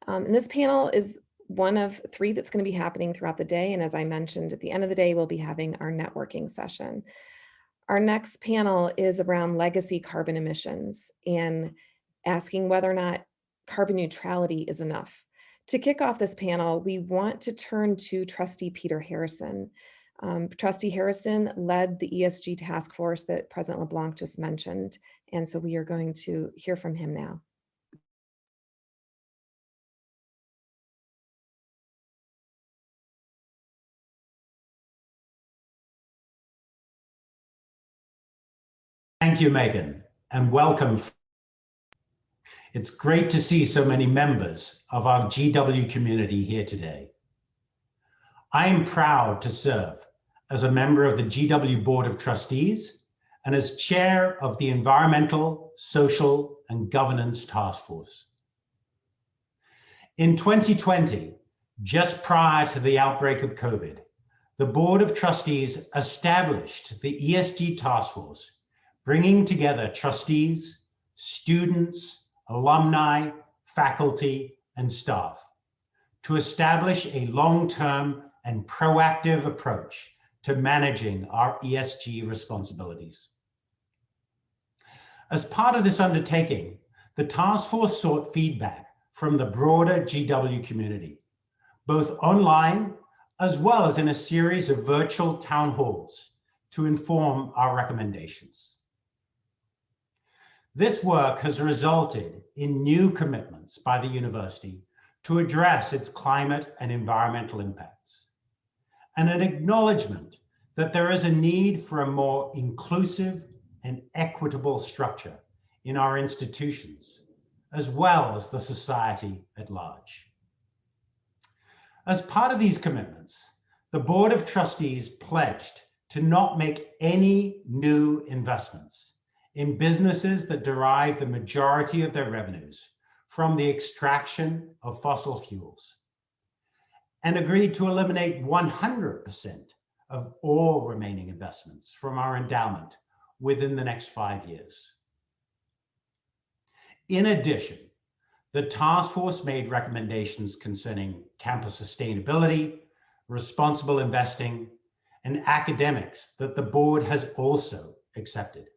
And this panel is one of 3 that's going to be happening throughout the day. And as I mentioned, at the end of the day, we'll be having our networking session. Our next panel is around legacy carbon emissions and asking whether or not carbon neutrality is enough. To kick off this panel, we want to turn to Trustee Peter Harrison. Trustee Harrison led the ESG task force that President LeBlanc just mentioned, and so we are going to hear from him now. Thank you, Meghan, and welcome. It's great to see so many members of our GW community here today. I am proud to serve as a member of the GW Board of Trustees and as chair of the Environmental, Social, and Governance Task Force. In 2020, just prior to the outbreak of COVID, the Board of Trustees established the ESG Task Force, bringing together trustees, students, alumni, faculty, and staff to establish a long-term and proactive approach to managing our ESG responsibilities. As part of this undertaking, the task force sought feedback from the broader GW community, both online as well as in a series of virtual town halls to inform our recommendations. This work has resulted in new commitments by the university to address its climate and environmental impacts, and an acknowledgement that there is a need for a more inclusive and equitable structure in our institutions, as well as the society at large. As part of these commitments, the Board of Trustees pledged to not make any new investments in businesses that derive the majority of their revenues from the extraction of fossil fuels, and agreed to eliminate 100% of all remaining investments from our endowment within the next 5 years. In addition, the task force made recommendations concerning campus sustainability, responsible investing, and academics that the board has also accepted.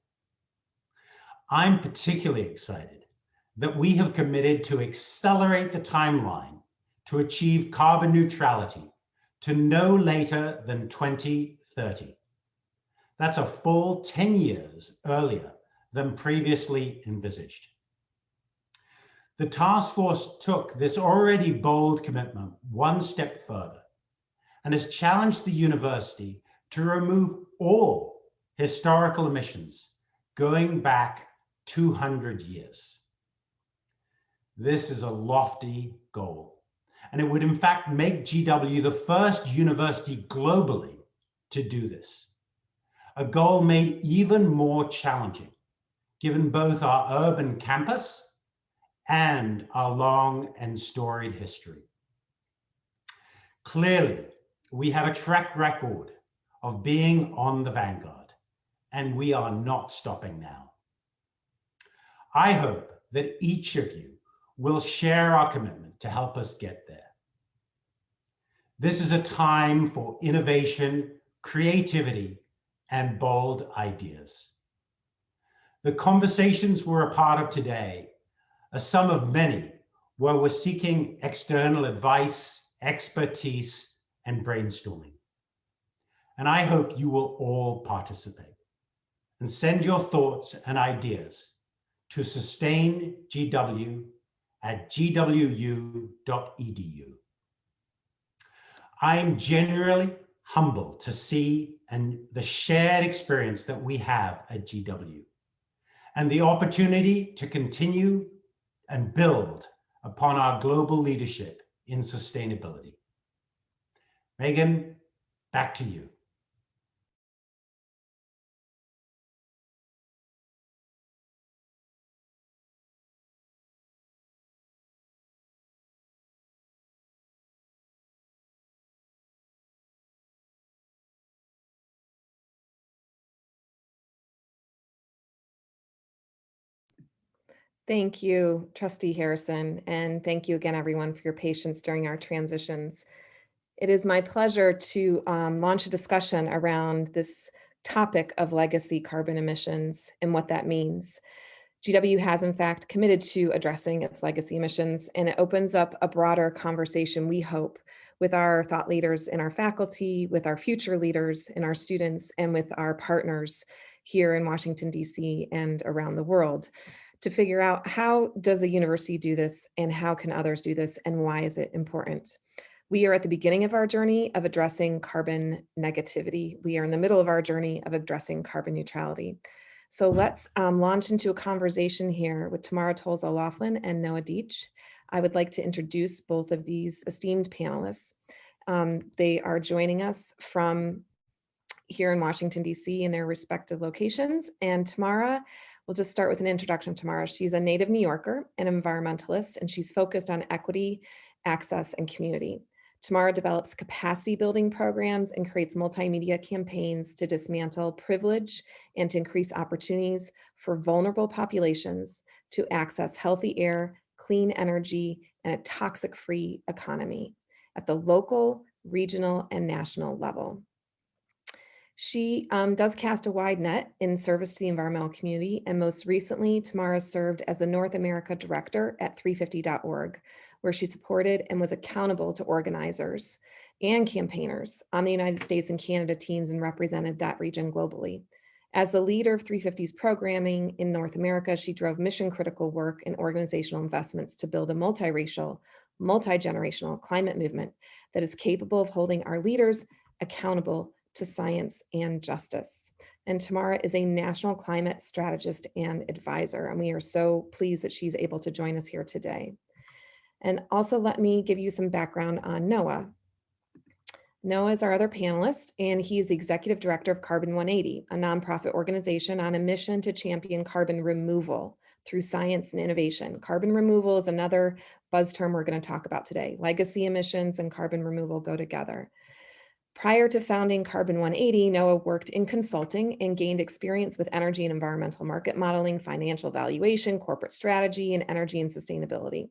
I'm particularly excited that we have committed to accelerate the timeline to achieve carbon neutrality to no later than 2030. That's a full 10 years earlier than previously envisaged. The task force took this already bold commitment one step further and has challenged the university to remove all historical emissions going back 200 years. This is a lofty goal, and it would in fact make GW the first university globally to do this, a goal made even more challenging given both our urban campus and our long and storied history. Clearly, we have a track record of being on the vanguard, and we are not stopping now. I hope that each of you will share our commitment to help us get there. This is a time for innovation, creativity, and bold ideas. The conversations we're a part of today are some of many where we're seeking external advice, expertise, and brainstorming. And I hope you will all participate and send your thoughts and ideas to sustaingw@gwu.edu. I am genuinely humbled to see and the shared experience that we have at GW and the opportunity to continue and build upon our global leadership in sustainability. Meghan, back to you. Thank you, Trustee Harrison, and thank you again, everyone, for your patience during our transitions. It is my pleasure to launch a discussion around this topic of legacy carbon emissions and what that means. GW has, in fact, committed to addressing its legacy emissions, and it opens up a broader conversation, we hope, with our thought leaders in our faculty, with our future leaders and our students, and with our partners here in Washington, D.C. and around the world, to figure out how does a university do this and how can others do this and why is it important. We are at the beginning of our journey of addressing carbon negativity. We are in the middle of our journey of addressing carbon neutrality. So let's launch into a conversation here with Tamara Toles and Noah Deich. I would like to introduce both of these esteemed panelists. They are joining us from here in Washington, D.C. in their respective locations. And Tamara, we'll just start with an introduction of Tamara. She's a native New Yorker, an environmentalist, and she's focused on equity, access, and community. Tamara develops capacity building programs and creates multimedia campaigns to dismantle privilege and to increase opportunities for vulnerable populations to access healthy air, clean energy, and a toxic-free economy at the local, regional, and national level. She does cast a wide net in service to the environmental community, and most recently, Tamara served as the North America Director at 350.org, where she supported and was accountable to organizers and campaigners on the United States and Canada teams and represented that region globally. As the leader of 350's programming in North America, she drove mission-critical work and organizational investments to build a multiracial, multi-generational climate movement that is capable of holding our leaders accountable to science and justice. And Tamara is a national climate strategist and advisor, and we are so pleased that she's able to join us here today. And also let me give you some background on Noah. Noah is our other panelist, and he is the executive director of Carbon 180, a nonprofit organization on a mission to champion carbon removal through science and innovation. Carbon removal is another buzz term we're going to talk about today. Legacy emissions and carbon removal go together. Prior to founding Carbon 180, Noah worked in consulting and gained experience with energy and environmental market modeling, financial valuation, corporate strategy, and energy and sustainability.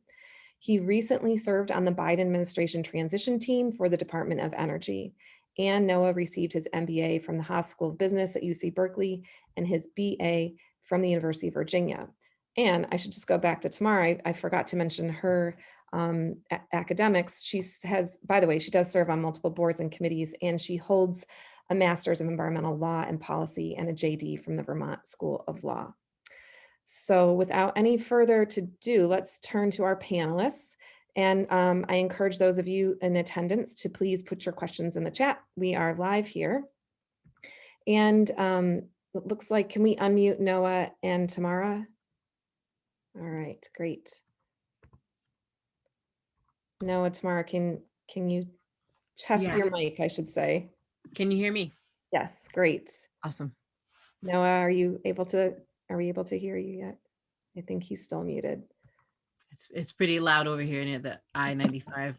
He recently served on the Biden administration transition team for the Department of Energy. And Noah received his MBA from the Haas School of Business at UC Berkeley and his BA from the University of Virginia. And I should just go back to Tamara. I forgot to mention her academics. She has, by the way, she does serve on multiple boards and committees, and she holds a master's of environmental law and policy and a JD from the Vermont School of Law. So without any further ado, let's turn to our panelists. And I encourage those of you in attendance to please put your questions in the chat. We are live here. And it looks like, can we unmute Noah and Tamara? All right, great. Noah, Tamara, can you test your mic, I should say? Can you hear me? Yes, great. Awesome. Noah, are we able to hear you yet? I think he's still muted. It's pretty loud over here near the I-95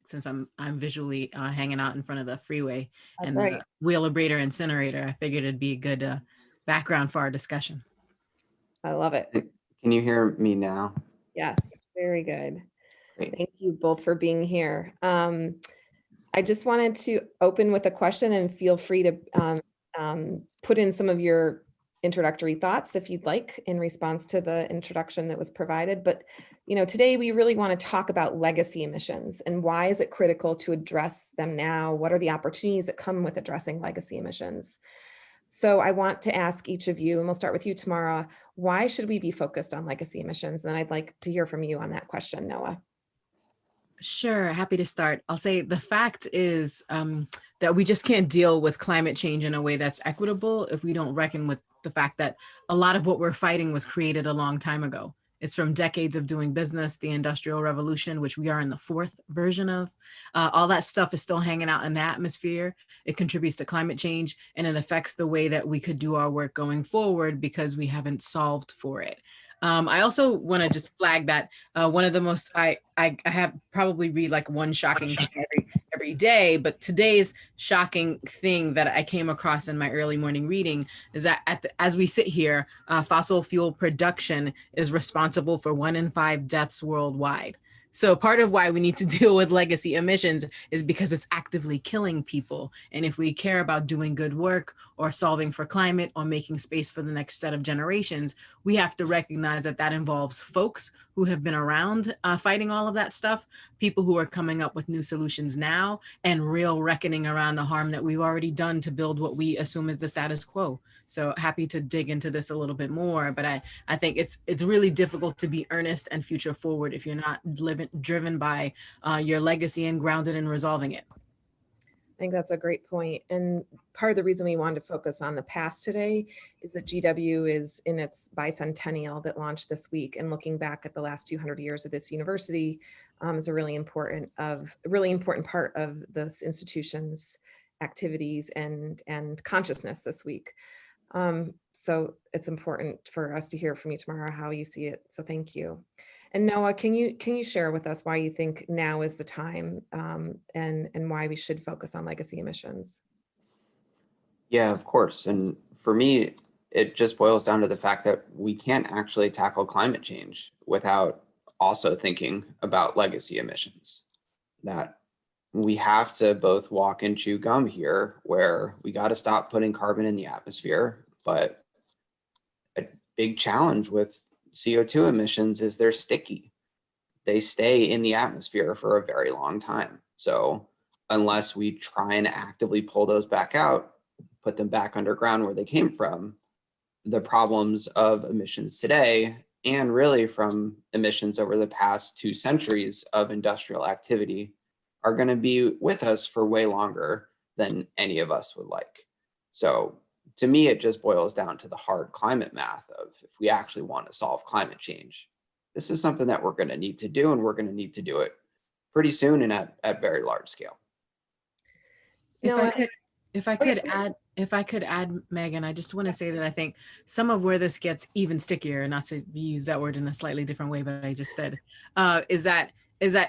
since I'm visually hanging out in front of the freeway. That's and right. The Wheelabrator incinerator. I figured it'd be a good background for our discussion. I love it. Can you hear me now? Yes, very good. Great. Thank you both for being here. I just wanted to open with a question, and feel free to put in some of your introductory thoughts if you'd like in response to the introduction that was provided. But today we really want to talk about legacy emissions and why is it critical to address them now? What are the opportunities that come with addressing legacy emissions? So I want to ask each of you, and we'll start with you, Tamara, why should we be focused on legacy emissions? And then I'd like to hear from you on that question, Noah. Sure, happy to start. I'll say the fact is that we just can't deal with climate change in a way that's equitable if we don't reckon with the fact that a lot of what we're fighting was created a long time ago. It's from decades of doing business, the Industrial Revolution, which we are in the fourth version of. All that stuff is still hanging out in the atmosphere. It contributes to climate change, and it affects the way that we could do our work going forward because we haven't solved for it. I also want to just flag that one of the most, I have probably read like one shocking thing every every day. But today's shocking thing that I came across in my early morning reading is that as we sit here, fossil fuel production is responsible for 1 in 5 deaths worldwide. So part of why we need to deal with legacy emissions is because it's actively killing people. And if we care about doing good work or solving for climate or making space for the next set of generations, we have to recognize that that involves folks who have been around fighting all of that stuff, people who are coming up with new solutions now, and real reckoning around the harm that we've already done to build what we assume is the status quo. So happy to dig into this a little bit more, but I think it's really difficult to be earnest and future forward if you're not driven by your legacy and grounded in resolving it. I think that's a great point. And part of the reason we wanted to focus on the past today is that GW is in its bicentennial that launched this week, and looking back at the last 200 years of this university is a really important part of this institution's activities and consciousness this week. So it's important for us to hear from you, Tamara, how you see it. So thank you. And Noah, can you share with us why you think now is the time and why we should focus on legacy emissions? Yeah, of course. And for me, it just boils down to the fact that we can't actually tackle climate change without also thinking about legacy emissions. That we have to both walk and chew gum here, where we got to stop putting carbon in the atmosphere. But a big challenge with CO2 emissions is they're sticky. They stay in the atmosphere for a very long time. So unless we try and actively pull those back out, put them back underground where they came from, the problems of emissions today, and really from emissions over the past 2 centuries of industrial activity, are going to be with us for way longer than any of us would like. So to me, it just boils down to the hard climate math of if we actually want to solve climate change, this is something that we're going to need to do, and we're going to need to do it pretty soon and at very large scale. If I could add, Megan, I just want to say that I think some of where this gets even stickier, not to use that word in a slightly different way, but I just did, is that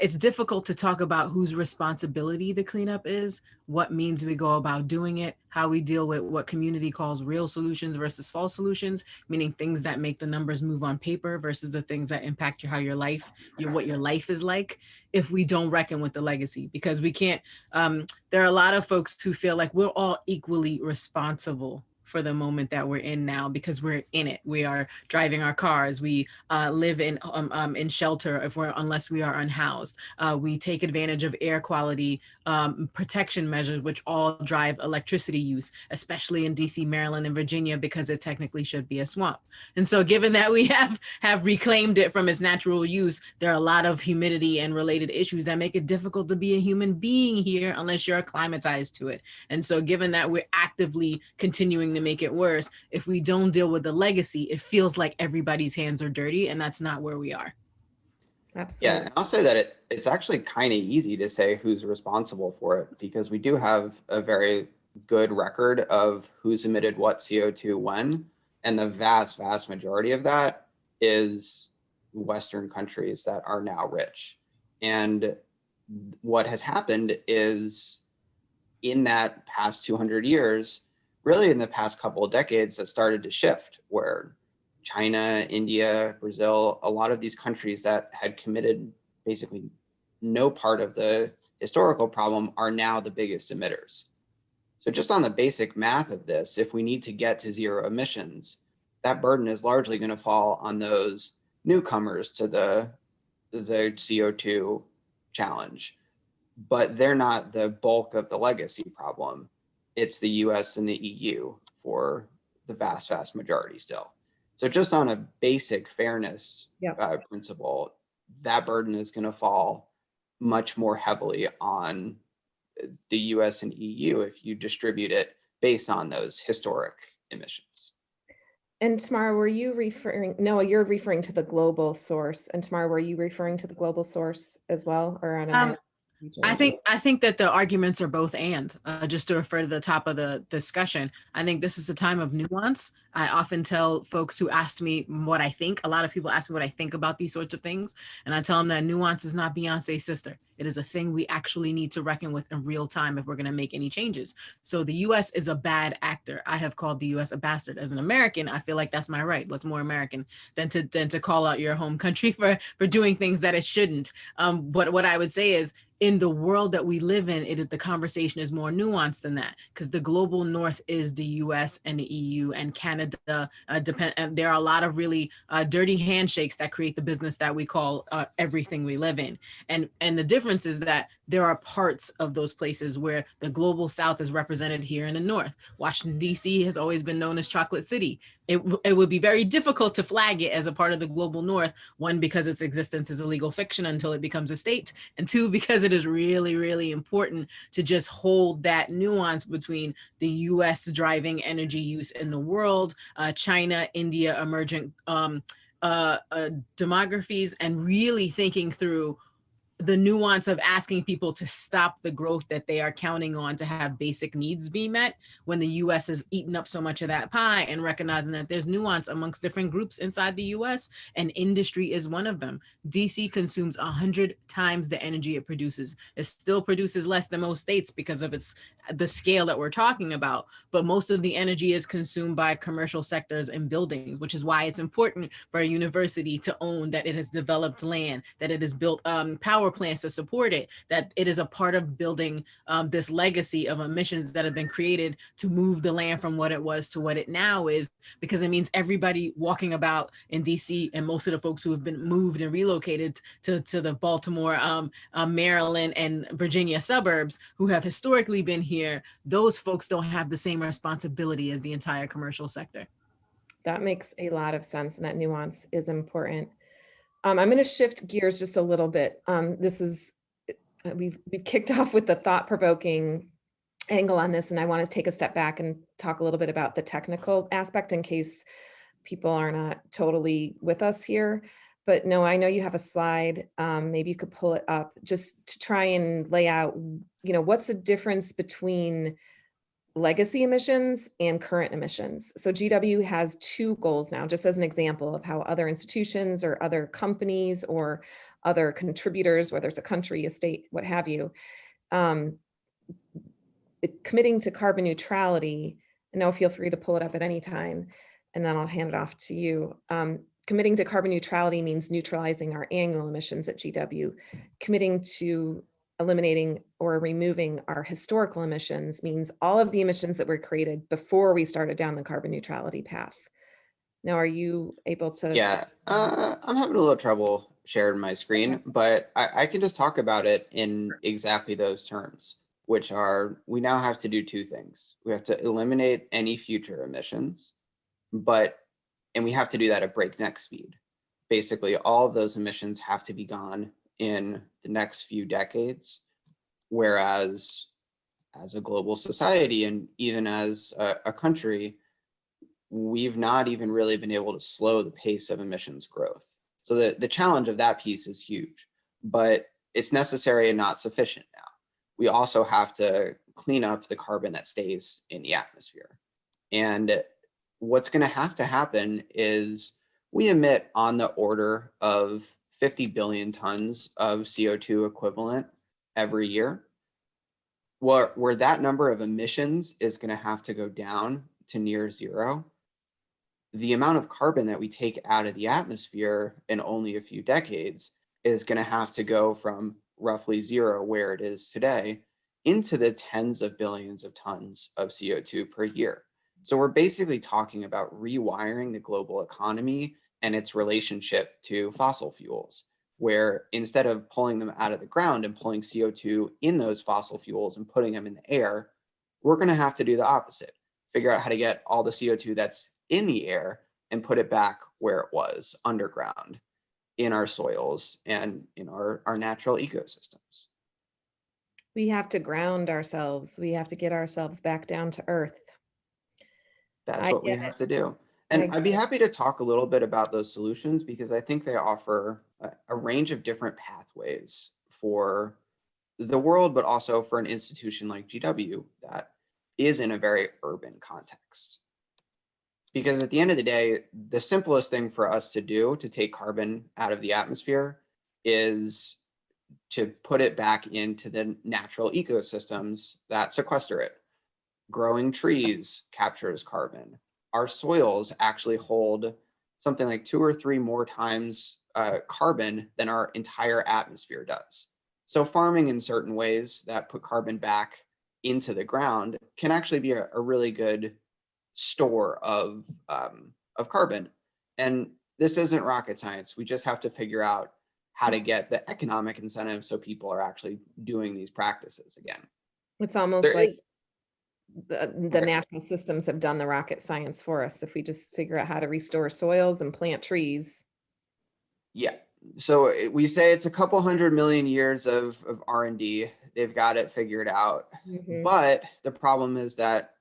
it's difficult to talk about whose responsibility the cleanup is, what means we go about doing it, how we deal with what community calls real solutions versus false solutions, meaning things that make the numbers move on paper versus the things that impact what your life is like, if we don't reckon with the legacy. Because we can't, there are a lot of folks who feel like we're all equally responsible for the moment that we're in now because we're in it. We are driving our cars. We live in shelter unless we are unhoused. We take advantage of air quality protection measures, which all drive electricity use, especially in DC, Maryland, and Virginia, because it technically should be a swamp. And so given that we have reclaimed it from its natural use, there are a lot of humidity and related issues that make it difficult to be a human being here unless you're acclimatized to it. And so given that we're actively continuing to make it worse, if we don't deal with the legacy, it feels like everybody's hands are dirty, and that's not where we are. Absolutely. Yeah, and I'll say that it's actually kind of easy to say who's responsible for it, because we do have a very good record of who's emitted what CO2 when, and the vast majority of that is Western countries that are now rich. And what has happened is in that past 200 years, really in the past couple of decades, that started to shift, where China, India, Brazil, a lot of these countries that had committed basically no part of the historical problem are now the biggest emitters. So just on the basic math of this, if we need to get to zero emissions, that burden is largely going to fall on those newcomers to the CO2 challenge. But they're not the bulk of the legacy problem. It's the US and the EU for the vast majority still. So just on a basic fairness principle, that burden is going to fall much more heavily on the US and EU if you distribute it based on those historic emissions. And Tamara, Noah, you're referring to the global source. And Tamara, were you referring to the global source as well? Or I think that the arguments are both and. Just to refer to the top of the discussion, I think this is a time of nuance. I often tell folks who asked me what I think. A lot of people ask me what I think about these sorts of things, and I tell them that nuance is not Beyonce's sister. It is a thing we actually need to reckon with in real time if we're going to make any changes. So the U.S. is a bad actor. I have called the U.S. a bastard. As an American, I feel like that's my right. What's more American than to call out your home country for doing things that it shouldn't. But what I would say is, in the world that we live in, the conversation is more nuanced than that, because the global north is the US and the EU and Canada. There are a lot of really dirty handshakes that create the business that we call everything we live in. And the difference is that there are parts of those places where the global south is represented here in the north. Washington, D.C. has always been known as Chocolate City. It would be very difficult to flag it as a part of the global north, one, because its existence is a legal fiction until it becomes a state, and two, because it is really, really important to just hold that nuance between the U.S. driving energy use in the world, China, India, emergent demographies, and really thinking through the nuance of asking people to stop the growth that they are counting on to have basic needs be met when the US has eaten up so much of that pie, and recognizing that there's nuance amongst different groups inside the US, and industry is one of them. DC consumes 100 times the energy it produces. It still produces less than most states because of the scale that we're talking about, but most of the energy is consumed by commercial sectors and buildings, which is why it's important for a university to own that it has developed land, that it has built power plants to support it, that it is a part of building this legacy of emissions that have been created to move the land from what it was to what it now is, because it means everybody walking about in DC, and most of the folks who have been moved and relocated to the Baltimore, Maryland, and Virginia suburbs, who have historically been here, those folks don't have the same responsibility as the entire commercial sector. That makes a lot of sense, and that nuance is important. I'm going to shift gears just a little bit. We've kicked off with the thought-provoking angle on this, and I want to take a step back and talk a little bit about the technical aspect in case people are not totally with us here. But no, I know you have a slide. Maybe you could pull it up just to try and lay out, what's the difference between legacy emissions and current emissions. So GW has two goals now, just as an example of how other institutions or other companies or other contributors, whether it's a country, a state, what have you, committing to carbon neutrality. And now feel free to pull it up at any time, and then I'll hand it off to you. Committing to carbon neutrality means neutralizing our annual emissions at GW. Committing to eliminating or removing our historical emissions means all of the emissions that were created before we started down the carbon neutrality path. Now, are you able to? Yeah, I'm having a little trouble sharing my screen, but I can just talk about it in exactly those terms, which are, we now have to do two things. We have to eliminate any future emissions, and we have to do that at breakneck speed. Basically, all of those emissions have to be gone in the next few decades, whereas as a global society and even as a country, we've not even really been able to slow the pace of emissions growth. So the challenge of that piece is huge, but it's necessary and not sufficient now. We also have to clean up the carbon that stays in the atmosphere. And what's going to happen is we emit on the order of 50 billion tons of CO2 equivalent every year. Where that number of emissions is going to have to go down to near zero, the amount of carbon that we take out of the atmosphere in only a few decades is going to have to go from roughly zero, where it is today, into the tens of billions of tons of CO2 per year. So we're basically talking about rewiring the global economy and its relationship to fossil fuels, where instead of pulling them out of the ground and pulling CO2 in those fossil fuels and putting them in the air, we're going to have to do the opposite. Figure out how to get all the CO2 that's in the air and put it back where it was, underground, in our soils and in our natural ecosystems. We have to ground ourselves. We have to get ourselves back down to earth. That's what we have to do. And I'd be happy to talk a little bit about those solutions, because I think they offer a range of different pathways for the world, but also for an institution like GW that is in a very urban context. Because at the end of the day, the simplest thing for us to do to take carbon out of the atmosphere is to put it back into the natural ecosystems that sequester it. Growing trees captures carbon. Our soils actually hold something like 2 or 3 more times carbon than our entire atmosphere does. So farming in certain ways that put carbon back into the ground can actually be a really good store of carbon. And this isn't rocket science. We just have to figure out how to get the economic incentive so people are actually doing these practices again. It's almost There like is- the natural systems have done the rocket science for us. If we just figure out how to restore soils and plant trees. Yeah. So we say it's a couple 100 million years of R&D. They've got it figured out. Mhm. But the problem is that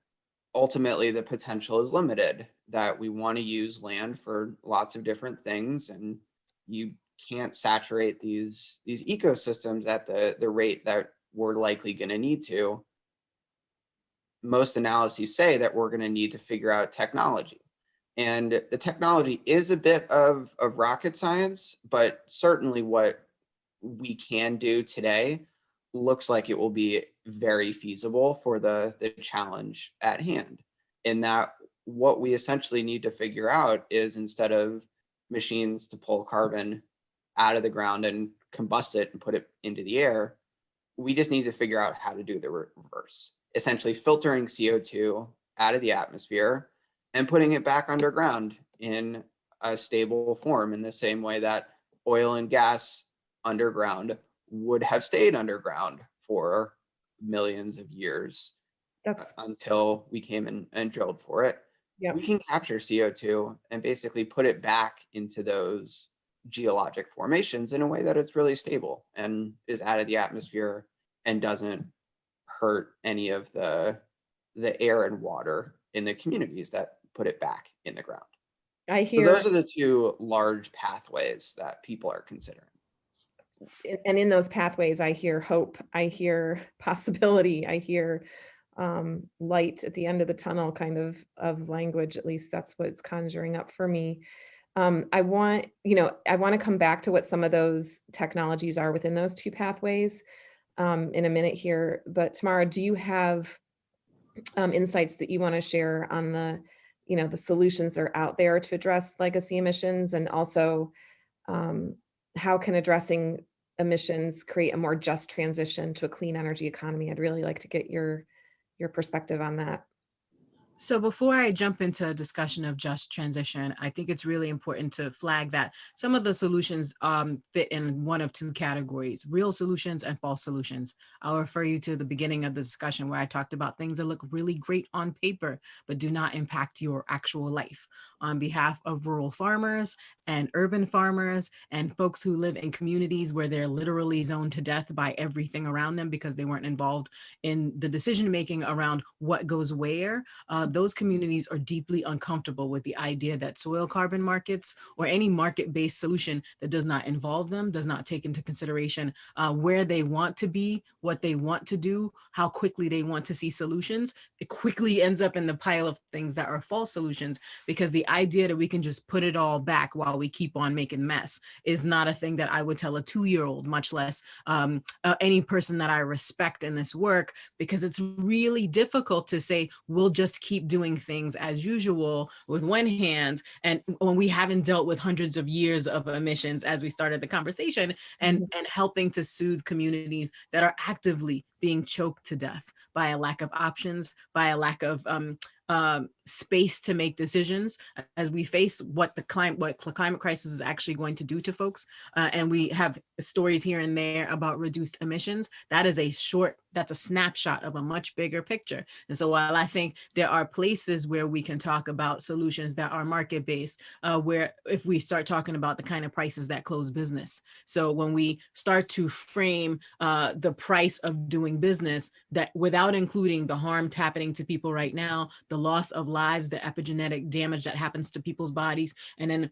ultimately the potential is limited, that we want to use land for lots of different things, and you can't saturate these ecosystems at the rate that we're likely going to need to. Most analyses say that we're going to need to figure out technology. And the technology is a bit of rocket science, but certainly what we can do today looks like it will be very feasible for the challenge at hand. In that, what we essentially need to figure out is, instead of machines to pull carbon out of the ground and combust it and put it into the air, we just need to figure out how to do the reverse, essentially filtering CO2 out of the atmosphere and putting it back underground in a stable form, in the same way that oil and gas underground would have stayed underground for millions of years until we came and drilled for it. Yep. We can capture CO2 and basically put it back into those geologic formations in a way that it's really stable and is out of the atmosphere and doesn't hurt any of the air and water in the communities that put it back in the ground. I So hear, those are the 2 large pathways that people are considering. and in those pathways, I hear hope, I hear possibility, I hear light at the end of the tunnel kind of language. At least that's what it's conjuring up for me. I want to come back to what some of those technologies are within those 2 pathways in a minute here. But Tamara, do you have insights that you want to share on the solutions that are out there to address legacy emissions, and also how can addressing emissions create a more just transition to a clean energy economy? I'd really like to get your perspective on that. So before I jump into a discussion of just transition, I think it's really important to flag that some of the solutions fit in one of 2 categories: real solutions and false solutions. I'll refer you to the beginning of the discussion where I talked about things that look really great on paper, but do not impact your actual life. On behalf of rural farmers and urban farmers and folks who live in communities where they're literally zoned to death by everything around them because they weren't involved in the decision-making around what goes where, those communities are deeply uncomfortable with the idea that soil carbon markets or any market-based solution that does not involve them, does not take into consideration where they want to be, what they want to do, how quickly they want to see solutions. It quickly ends up in the pile of things that are false solutions, because the idea that we can just put it all back while we keep on making mess is not a thing that I would tell a 2-year-old, much less any person that I respect in this work, because it's really difficult to say, we'll just keep doing things as usual with one hand, and when we haven't dealt with hundreds of years of emissions as we started the conversation, and helping to soothe communities that are actively being choked to death by a lack of options, by a lack of space to make decisions as we face what the climate crisis is actually going to do to folks. And we have stories here and there about reduced emissions. That's a snapshot of a much bigger picture. And so while I think there are places where we can talk about solutions that are market-based, where if we start talking about the kind of prices that close business. So when we start to frame the price of doing business, that without including the harm happening to people right now, the loss of lives, the epigenetic damage that happens to people's bodies, and then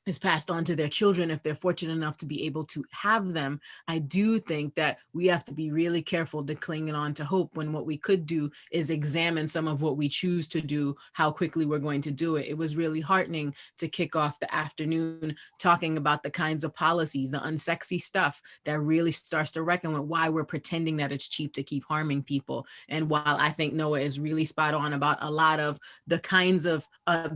is passed on to their children if they're fortunate enough to be able to have them. I do think that we have to be really careful to clinging on to hope when what we could do is examine some of what we choose to do, how quickly we're going to do it. It was really heartening to kick off the afternoon talking about the kinds of policies, the unsexy stuff that really starts to reckon with why we're pretending that it's cheap to keep harming people. And while I think Noah is really spot on about a lot of the kinds of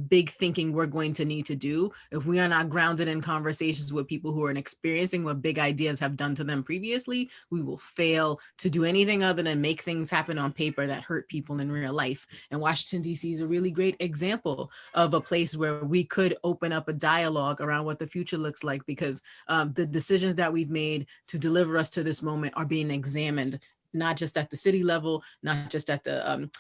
big thinking we're going to need to do, if we are not grounded in conversations with people who are experiencing what big ideas have done to them previously, we will fail to do anything other than make things happen on paper that hurt people in real life. And Washington, D.C. is a really great example of a place where we could open up a dialogue around what the future looks like, because the decisions that we've made to deliver us to this moment are being examined, not just at the city level, not just at the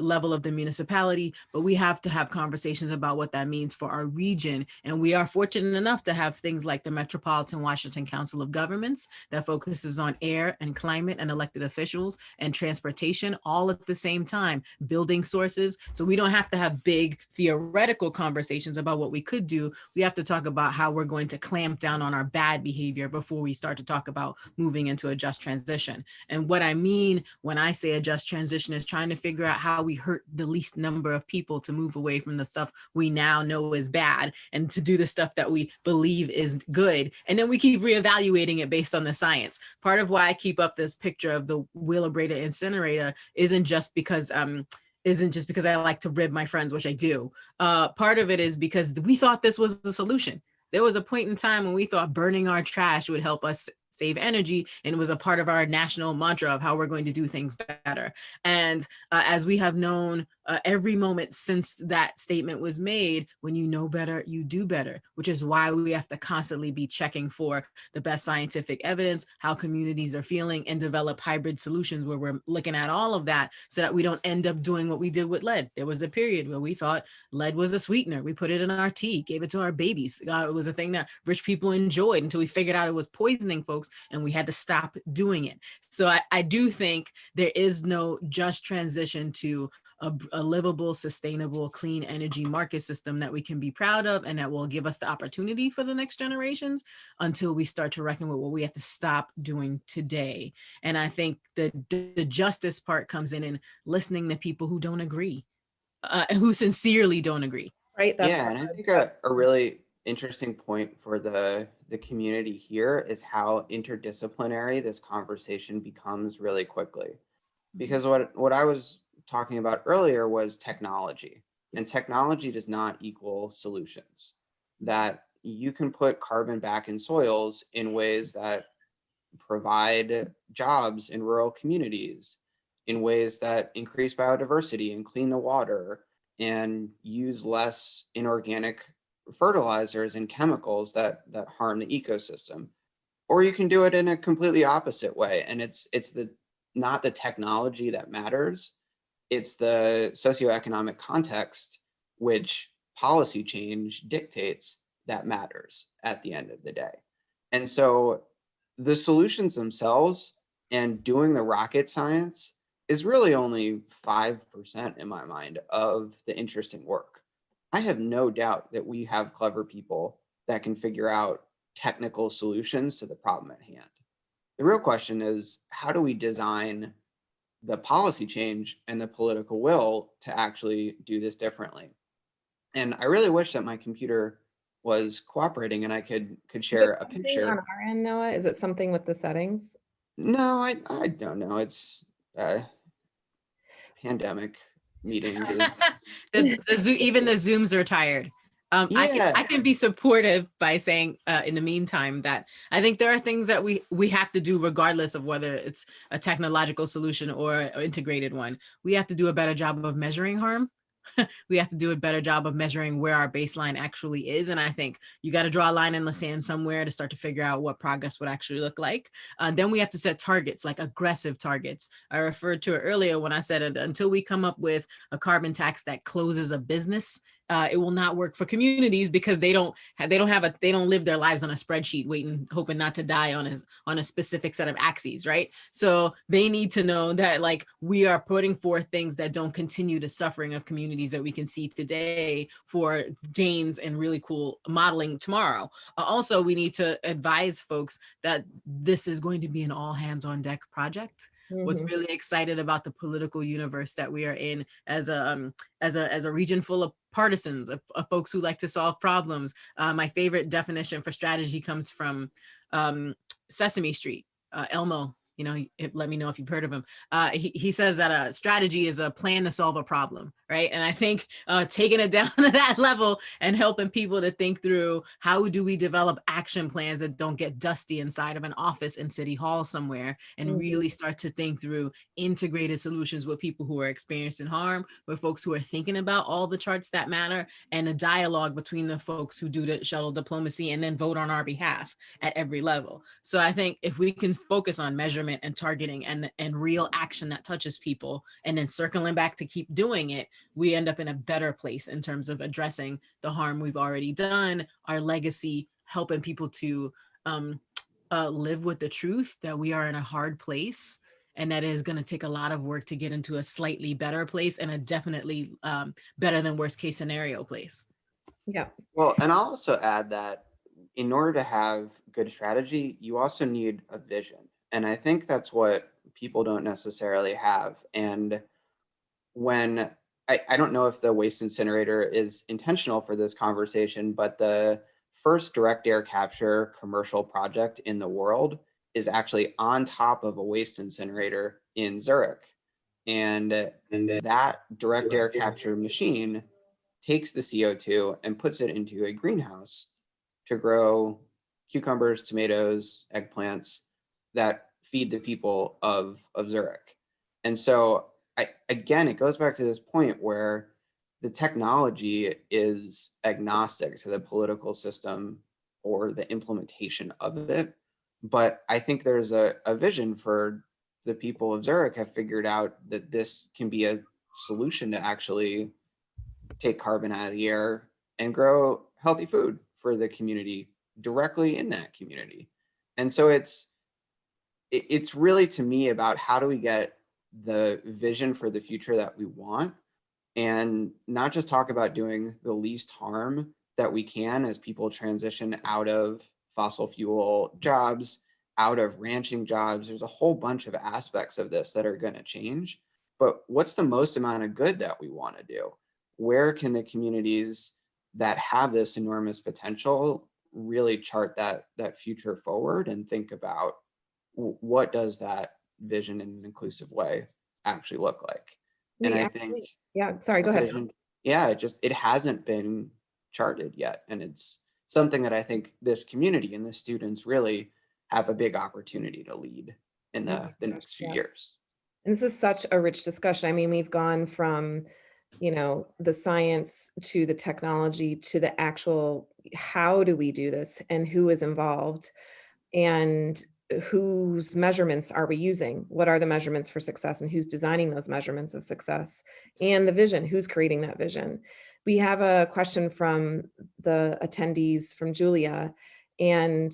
level of the municipality, but we have to have conversations about what that means for our region. And we are fortunate enough to have things like the Metropolitan Washington Council of Governments that focuses on air and climate and elected officials and transportation all at the same time, building sources. So we don't have to have big theoretical conversations about what we could do. We have to talk about how we're going to clamp down on our bad behavior before we start to talk about moving into a just transition. And what I mean when I say a just transition is trying to figure out how we hurt the least number of people to move away from the stuff we now know is bad and to do the stuff that we believe is good. And then we keep reevaluating it based on the science. Part of why I keep up this picture of the Wheelabrator incinerator isn't just because I like to rib my friends, which I do. Part of it is because we thought this was the solution. There was a point in time when we thought burning our trash would help us save energy, and it was a part of our national mantra of how we're going to do things better. And as we have known every moment since that statement was made, when you know better, you do better, which is why we have to constantly be checking for the best scientific evidence, how communities are feeling, and develop hybrid solutions where we're looking at all of that so that we don't end up doing what we did with lead. There was a period where we thought lead was a sweetener. We put it in our tea, gave it to our babies. It was a thing that rich people enjoyed until we figured out it was poisoning folks, and we had to stop doing it. So I do think there is no just transition to a livable, sustainable, clean energy market system that we can be proud of and that will give us the opportunity for the next generations until we start to reckon with what we have to stop doing today. And I think the justice part comes in listening to people who don't agree, who sincerely don't agree. Right. Yeah, and I think a really interesting point for the community here is how interdisciplinary this conversation becomes really quickly. Because what I was talking about earlier was technology, and technology does not equal solutions. That you can put carbon back in soils in ways that provide jobs in rural communities, in ways that increase biodiversity and clean the water and use less inorganic fertilizers and chemicals that harm the ecosystem. Or you can do it in a completely opposite way, and it's not the technology that matters, it's the socioeconomic context which policy change dictates that matters at the end of the day. And so the solutions themselves and doing the rocket science is really only 5% in my mind of the interesting work. I have no doubt that we have clever people that can figure out technical solutions to the problem at hand. The real question is, how do we design the policy change and the political will to actually do this differently? And I really wish that my computer was cooperating and I could share a picture. On our end, Noah, is it something with the settings? No, I don't know. It's pandemic meetings. Even the Zooms are tired. Yeah. I can be supportive by saying in the meantime that I think there are things that we have to do regardless of whether it's a technological solution or an integrated one. We have to do a better job of measuring harm. We have to do a better job of measuring where our baseline actually is. And I think you got to draw a line in the sand somewhere to start to figure out what progress would actually look like. Then we have to set targets, like aggressive targets. I referred to it earlier when I said until we come up with a carbon tax that closes a business it will not work for communities because they don't live their lives on a spreadsheet waiting, hoping not to die on a specific set of axes, right? So they need to know that like we are putting forth things that don't continue the suffering of communities that we can see today for gains and really cool modeling tomorrow. Also, we need to advise folks that this is going to be an all hands on deck project. Was really excited about the political universe that we are in as a region full of partisans, of folks who like to solve problems. My favorite definition for strategy comes from Sesame Street. Elmo, let me know if you've heard of him. He says that a strategy is a plan to solve a problem, right? And I think taking it down to that level and helping people to think through how do we develop action plans that don't get dusty inside of an office in City Hall somewhere, and really start to think through integrated solutions with people who are experiencing harm, with folks who are thinking about all the charts that matter, and a dialogue between the folks who do the shuttle diplomacy and then vote on our behalf at every level. So I think if we can focus on measurement and targeting and real action that touches people, and then circling back to keep doing it, we end up in a better place in terms of addressing the harm we've already done, our legacy, helping people to live with the truth that we are in a hard place, and that is going to take a lot of work to get into a slightly better place, and a definitely better than worst case scenario place. Yeah. Well, and I'll also add that in order to have good strategy, you also need a vision. And I think that's what people don't necessarily have. And when I don't know if the waste incinerator is intentional for this conversation, but the first direct air capture commercial project in the world is actually on top of a waste incinerator in Zurich. And that direct air capture machine takes the CO2 and puts it into a greenhouse to grow cucumbers, tomatoes, eggplants that feed the people of Zurich. And so again, it goes back to this point where the technology is agnostic to the political system or the implementation of it. But I think there's a vision for the people of Zurich have figured out that this can be a solution to actually take carbon out of the air and grow healthy food for the community directly in that community. And so it's really, to me, about how do we get the vision for the future that we want, and not just talk about doing the least harm that we can as people transition out of fossil fuel jobs, out of ranching jobs. There's a whole bunch of aspects of this that are going to change. But what's the most amount of good that we want to do? Where can the communities that have this enormous potential really chart that future forward and think about what does that vision in an inclusive way actually look like? And I think, yeah, sorry, go ahead. Yeah, it hasn't been charted yet. And it's something that I think this community and the students really have a big opportunity to lead in the next few years. And this is such a rich discussion. I mean, we've gone from, the science to the technology to the actual, how do we do this and who is involved and whose measurements are we using? What are the measurements for success and who's designing those measurements of success, and the vision, who's creating that vision? We have a question from the attendees from Julia, and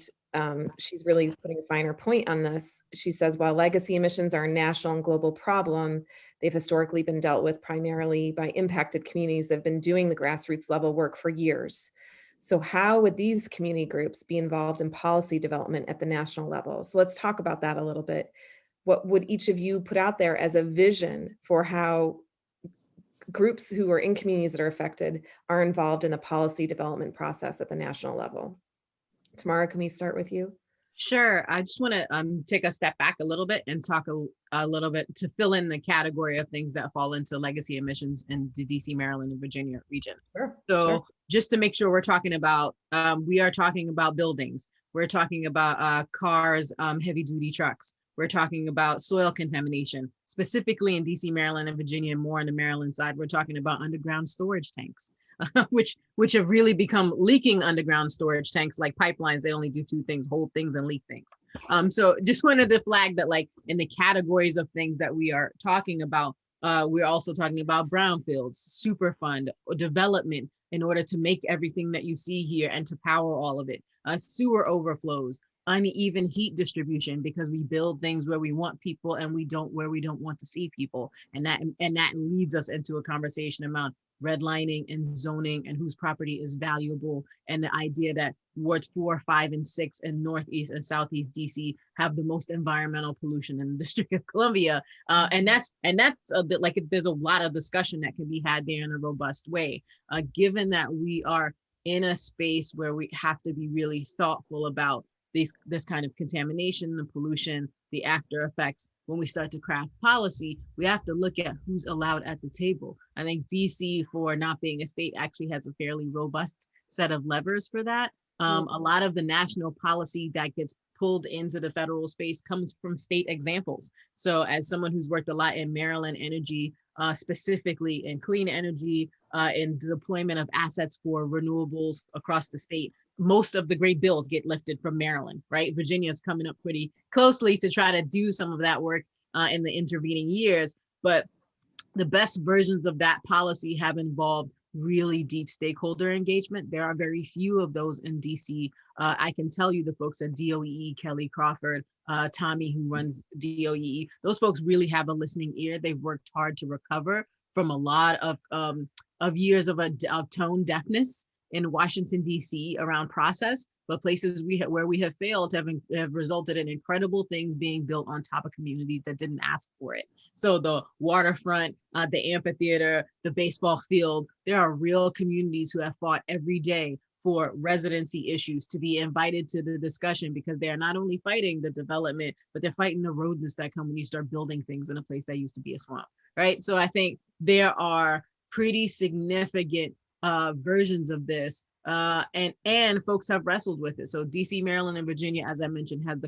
she's really putting a finer point on this. She says, while legacy emissions are a national and global problem, they've historically been dealt with primarily by impacted communities that have been doing the grassroots level work for years. So how would these community groups be involved in policy development at the national level? So let's talk about that a little bit. What would each of you put out there as a vision for how groups who are in communities that are affected are involved in the policy development process at the national level? Tamara, can we start with you? Sure. I just want to take a step back a little bit and talk a little bit to fill in the category of things that fall into legacy emissions in the DC, Maryland, and Virginia region. Sure. So just to make sure we're talking about, we are talking about buildings. We're talking about cars, heavy duty trucks. We're talking about soil contamination, specifically in DC, Maryland, and Virginia, and more on the Maryland side. We're talking about underground storage tanks. which have really become leaking underground storage tanks like pipelines. They only do two things: hold things and leak things. So just wanted to flag that, like, in the categories of things that we are talking about, We're also talking about brownfields, superfund, development in order to make everything that you see here and to power all of it. Sewer overflows, uneven heat distribution because we build things where we want people and we don't where we don't want to see people, and that leads us into a conversation about redlining and zoning and whose property is valuable, and the idea that wards 4, 5, and 6 in Northeast and Southeast DC have the most environmental pollution in the District of Columbia, and that's a bit like there's a lot of discussion that can be had there in a robust way, given that we are in a space where we have to be really thoughtful about this kind of contamination, the pollution, the after effects. When we start to craft policy, we have to look at who's allowed at the table. I think DC, for not being a state, actually has a fairly robust set of levers for that. A lot of the national policy that gets pulled into the federal space comes from state examples. So as someone who's worked a lot in Maryland energy, specifically in clean energy, in deployment of assets for renewables across the state, most of the great bills get lifted from Maryland, right? Virginia's coming up pretty closely to try to do some of that work in the intervening years. But the best versions of that policy have involved really deep stakeholder engagement. There are very few of those in DC. I can tell you the folks at DOEE, Kelly Crawford, Tommy, who runs DOEE, those folks really have a listening ear. They've worked hard to recover from a lot of years of tone deafness in Washington, DC around process, but places where we have failed have resulted in incredible things being built on top of communities that didn't ask for it. So the waterfront, the amphitheater, the baseball field, there are real communities who have fought every day for residency issues to be invited to the discussion, because they are not only fighting the development, but they're fighting the rodents that come when you start building things in a place that used to be a swamp, right? So I think there are pretty significant versions of this, and folks have wrestled with it. So DC, Maryland, and Virginia, as I mentioned, has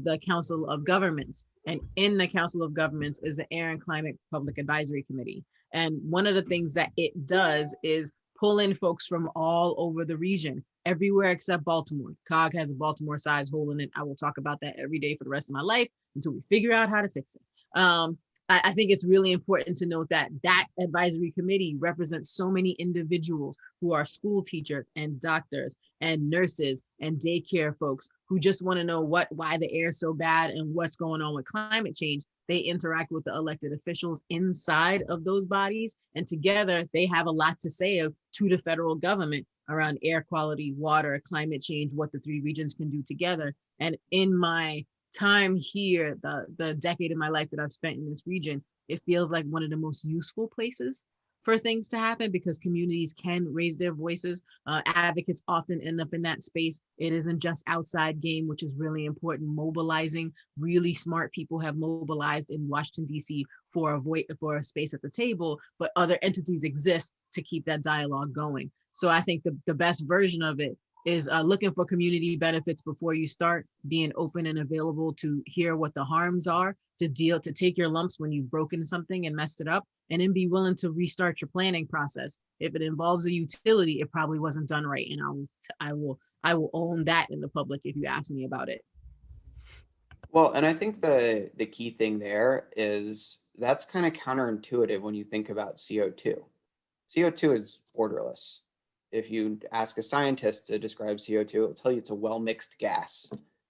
the Council of Governments, and in the Council of Governments is the Air and Climate Public Advisory Committee. And one of the things that it does is pull in folks from all over the region, everywhere except Baltimore. COG has a Baltimore-sized hole in it. I will talk about that every day for the rest of my life until we figure out how to fix it. I think it's really important to note that that advisory committee represents so many individuals who are school teachers and doctors and nurses and daycare folks who just want to know why the air is so bad and what's going on with climate change. They interact with the elected officials inside of those bodies, and together they have a lot to say to the federal government around air quality, water, climate change, what the three regions can do together. And in my time here, the decade of my life that I've spent in this region, it feels like one of the most useful places for things to happen, because communities can raise their voices. Advocates often end up in that space. It isn't just outside game, which is really important. Mobilizing, really smart people have mobilized in Washington, DC for a space at the table, but other entities exist to keep that dialogue going. So I think the best version of it is looking for community benefits before you start, being open and available to hear what the harms are, to take your lumps when you've broken something and messed it up, and then be willing to restart your planning process. If it involves a utility, it probably wasn't done right, and I will own that in the public if you ask me about it. Well, and I think the key thing there is that's kind of counterintuitive when you think about CO2. CO2 is borderless. If you ask a scientist to describe CO2, it'll tell you it's a well-mixed gas,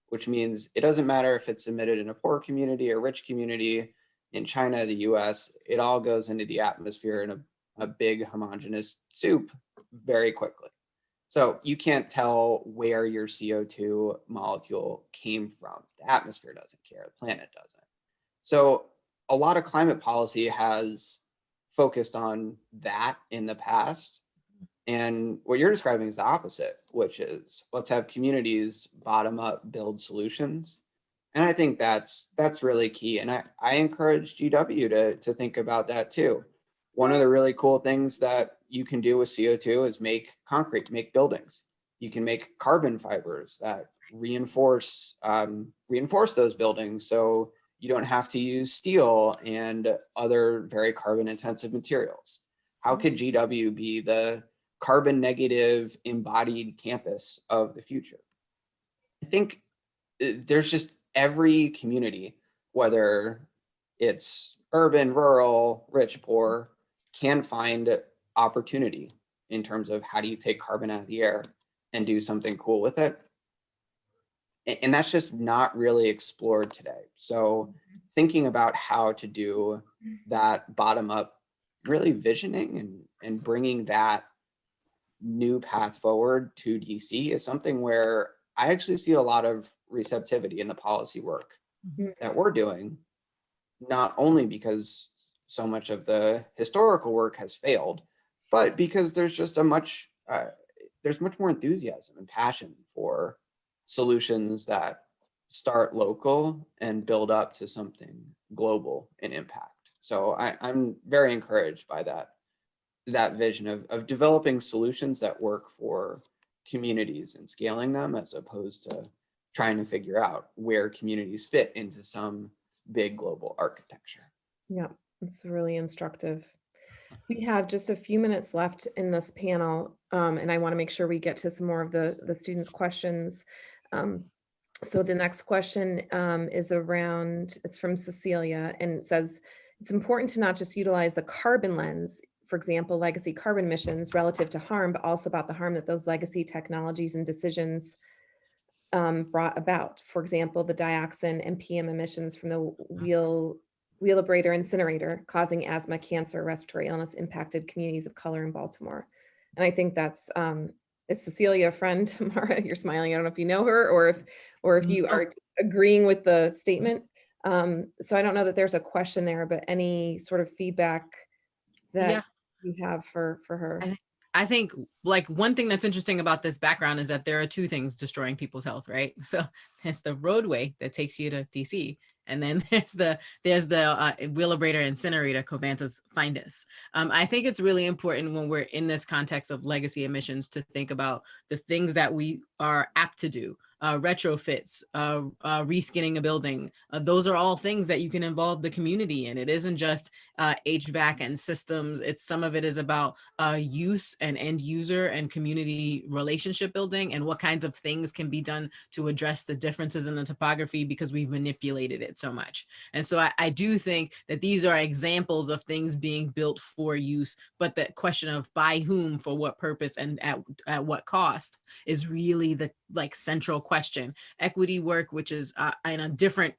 which means it doesn't matter if it's emitted in a poor community or rich community, in China, the US, it all goes into the atmosphere in a big homogeneous soup very quickly. So you can't tell where your CO2 molecule came from. The atmosphere doesn't care, the planet doesn't. So a lot of climate policy has focused on that in the past. And what you're describing is the opposite, which is let's have communities bottom up build solutions. And I think that's really key. And I encourage GW to think about that too. One of the really cool things that you can do with CO2 is make concrete, make buildings. You can make carbon fibers that reinforce those buildings, so you don't have to use steel and other very carbon intensive materials. How could GW be the carbon negative embodied campus of the future? I think there's just every community, whether it's urban, rural, rich, poor, can find opportunity in terms of how do you take carbon out of the air and do something cool with it. And that's just not really explored today. So thinking about how to do that bottom up, really visioning and bringing that new path forward to DC is something where I actually see a lot of receptivity in the policy work that we're doing, not only because so much of the historical work has failed, but because there's just there's much more enthusiasm and passion for solutions that start local and build up to something global in impact. So I'm very encouraged by that vision of developing solutions that work for communities and scaling them, as opposed to trying to figure out where communities fit into some big global architecture. Yeah, it's really instructive. We have just a few minutes left in this panel, and I want to make sure we get to some more of the students' questions. So the next question is it's from Cecilia, and it says, it's important to not just utilize the carbon lens, for example, legacy carbon emissions relative to harm, but also about the harm that those legacy technologies and decisions brought about. For example, the dioxin and PM emissions from the Wheelabrator incinerator causing asthma, cancer, respiratory illness impacted communities of color in Baltimore. And I think that's, is Cecilia a friend? Tamara, you're smiling. I don't know if you know her or if you are agreeing with the statement. So I don't know that there's a question there, but any sort of feedback that you have for her? I think like one thing that's interesting about this background is that there are two things destroying people's health, right? So there's the roadway that takes you to DC, and then there's the Wheelabrator incinerator, Covanta's finest. I think it's really important when we're in this context of legacy emissions to think about the things that we are apt to do. Retrofits, reskinning a building. Those are all things that you can involve the community in. It isn't just HVAC and systems. Some of it is about use and end user and community relationship building, and what kinds of things can be done to address the differences in the topography because we've manipulated it so much. And so I do think that these are examples of things being built for use, but the question of by whom, for what purpose, and at what cost is really the central question. Equity work, which is in a different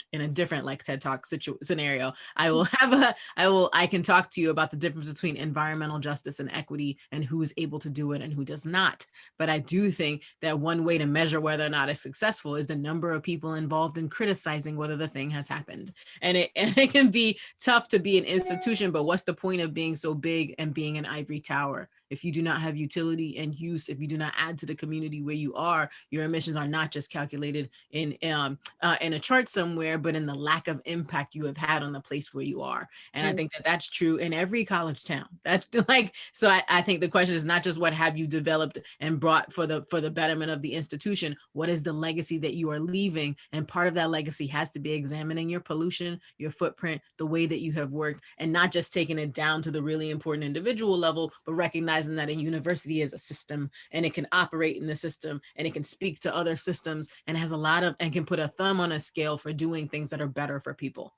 like TED Talk scenario, I can talk to you about the difference between environmental justice and equity and who is able to do it and who does not. But I do think that one way to measure whether or not it's successful is the number of people involved in criticizing whether the thing has happened. And it can be tough to be an institution, but what's the point of being so big and being an ivory tower? If you do not have utility and use, if you do not add to the community where you are, your emissions are not just calculated in a chart somewhere, but in the lack of impact you have had on the place where you are. And I think that that's true in every college town. That's like, so I think the question is not just what have you developed and brought for the betterment of the institution, what is the legacy that you are leaving? And part of that legacy has to be examining your pollution, your footprint, the way that you have worked, and not just taking it down to the really important individual level, but recognizing that a university is a system, and it can operate in the system, and it can speak to other systems, and has a lot of, and can put a thumb on a scale for doing things that are better for people.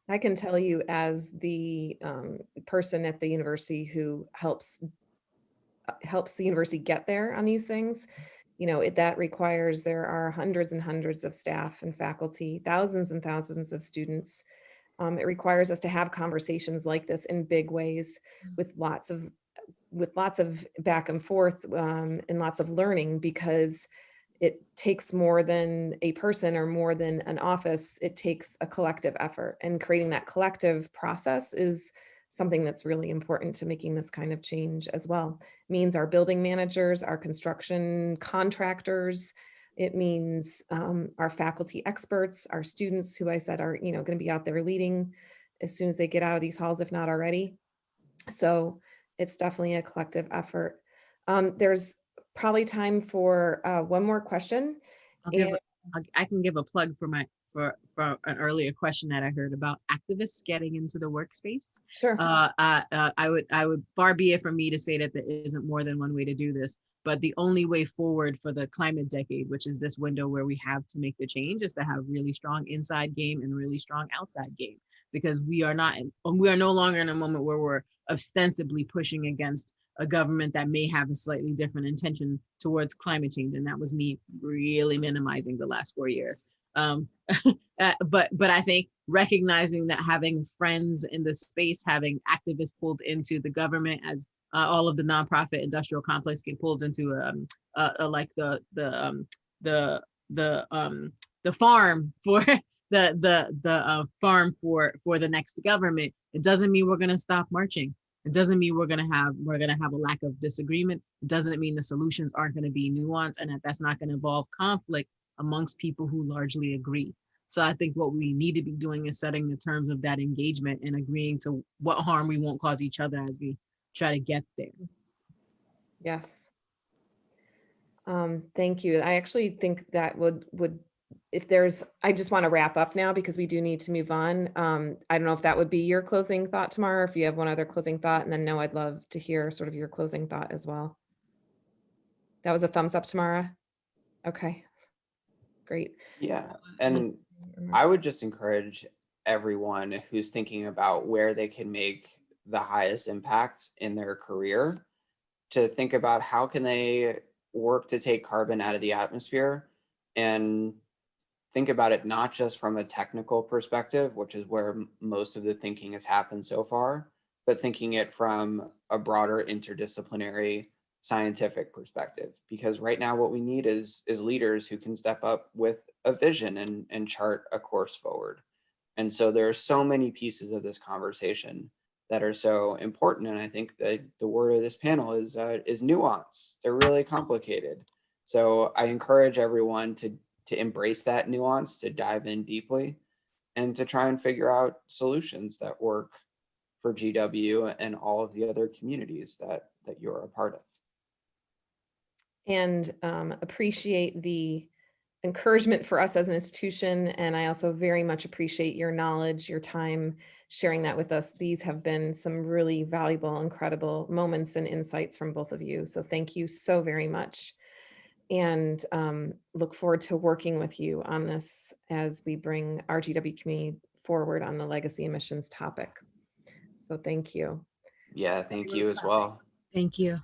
I can tell you, as the person at the university who helps the university get there on these things, that requires, there are hundreds and hundreds of staff and faculty, thousands and thousands of students. It requires us to have conversations like this in big ways, with lots of back and forth and lots of learning, because it takes more than a person or more than an office. It takes a collective effort, and creating that collective process is something that's really important to making this kind of change as well. It means our building managers, our construction contractors, it means our faculty experts, our students, who I said are going to be out there leading as soon as they get out of these halls, if not already. So it's definitely a collective effort. There's probably time for one more question. I can give a plug for an earlier question that I heard about activists getting into the workspace. Sure. I would far be it from me to say that there isn't more than one way to do this. But the only way forward for the climate decade, which is this window where we have to make the change, is to have really strong inside game and really strong outside game, because we are no longer in a moment where we're ostensibly pushing against a government that may have a slightly different intention towards climate change. And that was me really minimizing the last 4 years. But I think recognizing that having friends in the space, having activists pulled into the government, as all of the nonprofit industrial complex get pulled into like the farm for the farm for the next government, it doesn't mean we're going to stop marching. It doesn't mean we're going to have a lack of disagreement. It doesn't mean the solutions aren't going to be nuanced, and that's not going to involve conflict amongst people who largely agree. So I think what we need to be doing is setting the terms of that engagement and agreeing to what harm we won't cause each other as we try to get there. Yes. Thank you. I actually think that would if there's, I just want to wrap up now because we do need to move on. I don't know if that would be your closing thought, Tamara, if you have one other closing thought, and then no, I'd love to hear sort of your closing thought as well. That was a thumbs up, Tamara. Okay, great. Yeah, and I would just encourage everyone who's thinking about where they can make the highest impact in their career to think about how can they work to take carbon out of the atmosphere, and think about it not just from a technical perspective, which is where most of the thinking has happened so far, but thinking it from a broader interdisciplinary scientific perspective. Because right now what we need is leaders who can step up with a vision and chart a course forward. And so there are so many pieces of this conversation that are so important. And I think that the word of this panel is nuance. They're really complicated. So I encourage everyone to embrace that nuance, to dive in deeply, and to try and figure out solutions that work for GW and all of the other communities that you're a part of. And appreciate the encouragement for us as an institution. And I also very much appreciate your knowledge, your time, sharing that with us. These have been some really valuable, incredible moments and insights from both of you. So thank you so very much. And look forward to working with you on this as we bring our GW community forward on the legacy emissions topic. So thank you. Yeah, thank you as well. Thank you.